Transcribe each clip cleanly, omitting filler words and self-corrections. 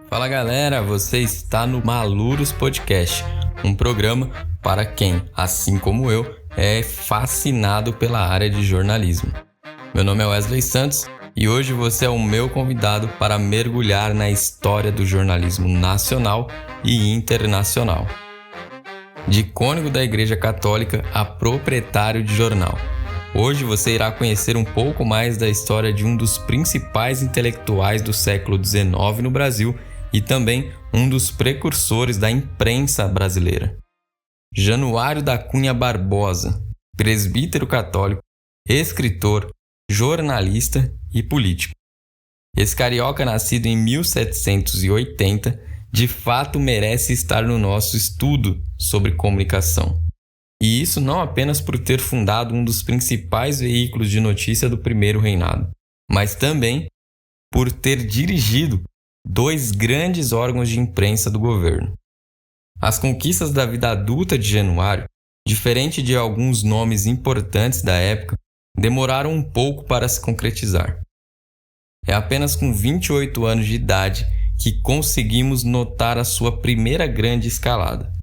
Fala galera, você está no Malurus Podcast, um programa para quem, assim como eu, é fascinado pela área de jornalismo. Meu nome é Wesley Santos e hoje você é o meu convidado para mergulhar na história do jornalismo nacional e internacional. De cônego da Igreja Católica a proprietário de jornal. Hoje você irá conhecer um pouco mais da história de um dos principais intelectuais do século XIX no Brasil e também um dos precursores da imprensa brasileira. Januário da Cunha Barbosa, presbítero católico, escritor, jornalista e político. Esse carioca, nascido em 1780, de fato merece estar no nosso estudo sobre comunicação. E isso não apenas por ter fundado um dos principais veículos de notícia do Primeiro Reinado, mas também por ter dirigido dois grandes órgãos de imprensa do governo. As conquistas da vida adulta de Januário, diferente de alguns nomes importantes da época, demoraram um pouco para se concretizar. É apenas com 28 anos de idade que conseguimos notar a sua primeira grande escalada.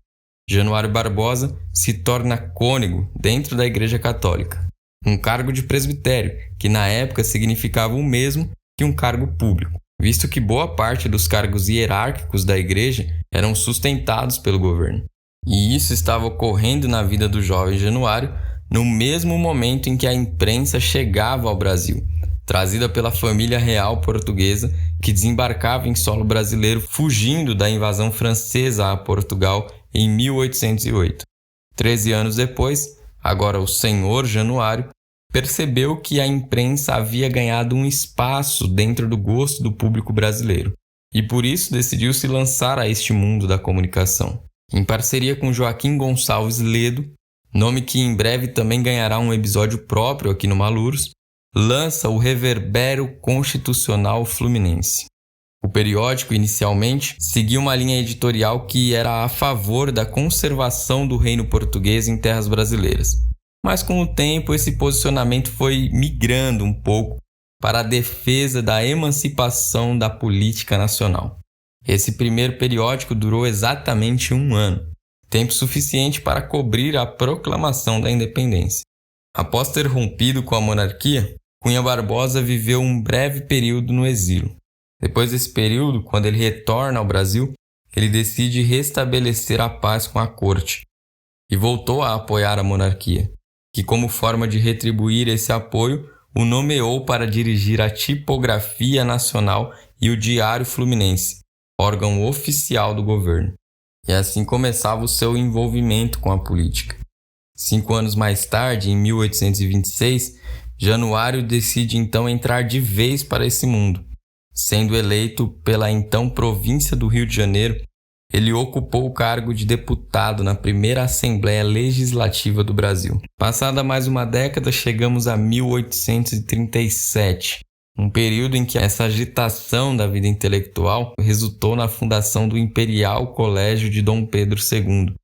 Januário Barbosa se torna cônego dentro da Igreja Católica, um cargo de presbitério que na época significava o mesmo que um cargo público, visto que boa parte dos cargos hierárquicos da Igreja eram sustentados pelo governo. E isso estava ocorrendo na vida do jovem Januário no mesmo momento em que a imprensa chegava ao Brasil, trazida pela família real portuguesa que desembarcava em solo brasileiro fugindo da invasão francesa a Portugal em 1808. 13 anos depois, agora o senhor Januário percebeu que a imprensa havia ganhado um espaço dentro do gosto do público brasileiro e por isso decidiu se lançar a este mundo da comunicação. Em parceria com Joaquim Gonçalves Ledo, nome que em breve também ganhará um episódio próprio aqui no Malurus, lança o Reverbero Constitucional Fluminense. O periódico, inicialmente, seguia uma linha editorial que era a favor da conservação do reino português em terras brasileiras. Mas com o tempo, esse posicionamento foi migrando um pouco para a defesa da emancipação da política nacional. Esse primeiro periódico durou exatamente 1 ano, tempo suficiente para cobrir a proclamação da independência. Após ter rompido com a monarquia, Cunha Barbosa viveu um breve período no exílio. Depois desse período, quando ele retorna ao Brasil, ele decide restabelecer a paz com a corte e voltou a apoiar a monarquia, que como forma de retribuir esse apoio, o nomeou para dirigir a Tipografia Nacional e o Diário Fluminense, órgão oficial do governo. E assim começava o seu envolvimento com a política. 5 anos mais tarde, em 1826, Januário decide então entrar de vez para esse mundo. Sendo eleito pela então província do Rio de Janeiro, ele ocupou o cargo de deputado na primeira Assembleia Legislativa do Brasil. Passada mais uma década, chegamos a 1837, um período em que essa agitação da vida intelectual resultou na fundação do Imperial Colégio de Dom Pedro II,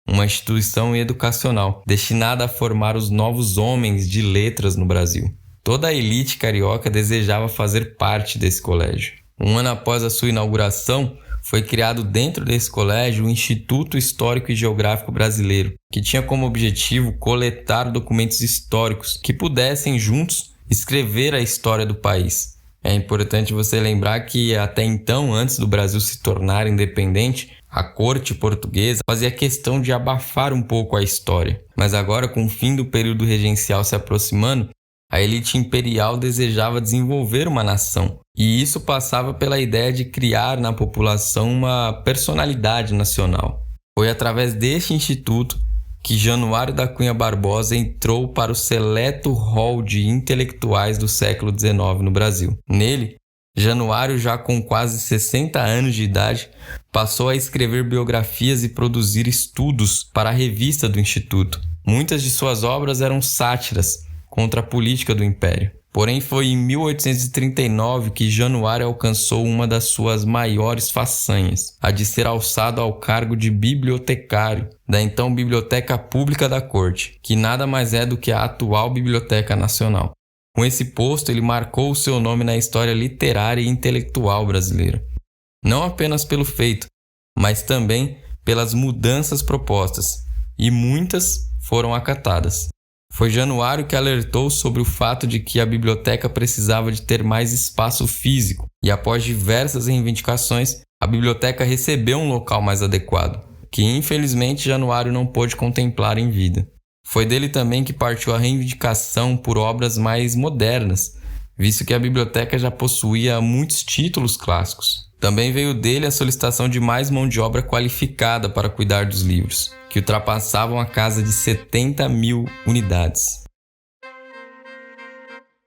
uma instituição educacional destinada a formar os novos homens de letras no Brasil. Toda a elite carioca desejava fazer parte desse colégio. 1 ano após a sua inauguração, foi criado dentro desse colégio o Instituto Histórico e Geográfico Brasileiro, que tinha como objetivo coletar documentos históricos que pudessem juntos escrever a história do país. É importante você lembrar que até então, antes do Brasil se tornar independente, a corte portuguesa fazia questão de abafar um pouco a história. Mas agora, com o fim do período regencial se aproximando, a elite imperial desejava desenvolver uma nação, e isso passava pela ideia de criar na população uma personalidade nacional. Foi através deste instituto que Januário da Cunha Barbosa entrou para o seleto rol de intelectuais do século XIX no Brasil. Nele, Januário, já com quase 60 anos de idade, passou a escrever biografias e produzir estudos para a revista do Instituto. Muitas de suas obras eram sátiras contra a política do Império. Porém, foi em 1839 que Januário alcançou uma das suas maiores façanhas, a de ser alçado ao cargo de bibliotecário da então Biblioteca Pública da Corte, que nada mais é do que a atual Biblioteca Nacional. Com esse posto, ele marcou o seu nome na história literária e intelectual brasileira. Não apenas pelo feito, mas também pelas mudanças propostas, e muitas foram acatadas. Foi Januário que alertou sobre o fato de que a biblioteca precisava de ter mais espaço físico, e após diversas reivindicações, a biblioteca recebeu um local mais adequado, que infelizmente Januário não pôde contemplar em vida. Foi dele também que partiu a reivindicação por obras mais modernas, visto que a biblioteca já possuía muitos títulos clássicos. Também veio dele a solicitação de mais mão de obra qualificada para cuidar dos livros, que ultrapassavam a casa de 70 mil unidades.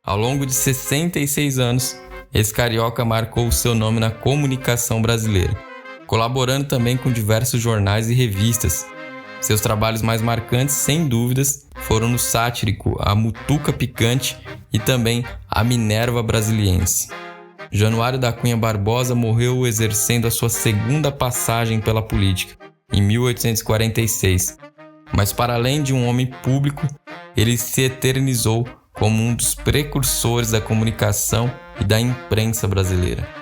Ao longo de 66 anos, esse carioca marcou o seu nome na comunicação brasileira, colaborando também com diversos jornais e revistas. Seus trabalhos mais marcantes, sem dúvidas, foram no sático A Mutuca Picante e também A Minerva Brasiliense. Januário da Cunha Barbosa morreu exercendo a sua segunda passagem pela política, em 1846. Mas para além de um homem público, ele se eternizou como um dos precursores da comunicação e da imprensa brasileira.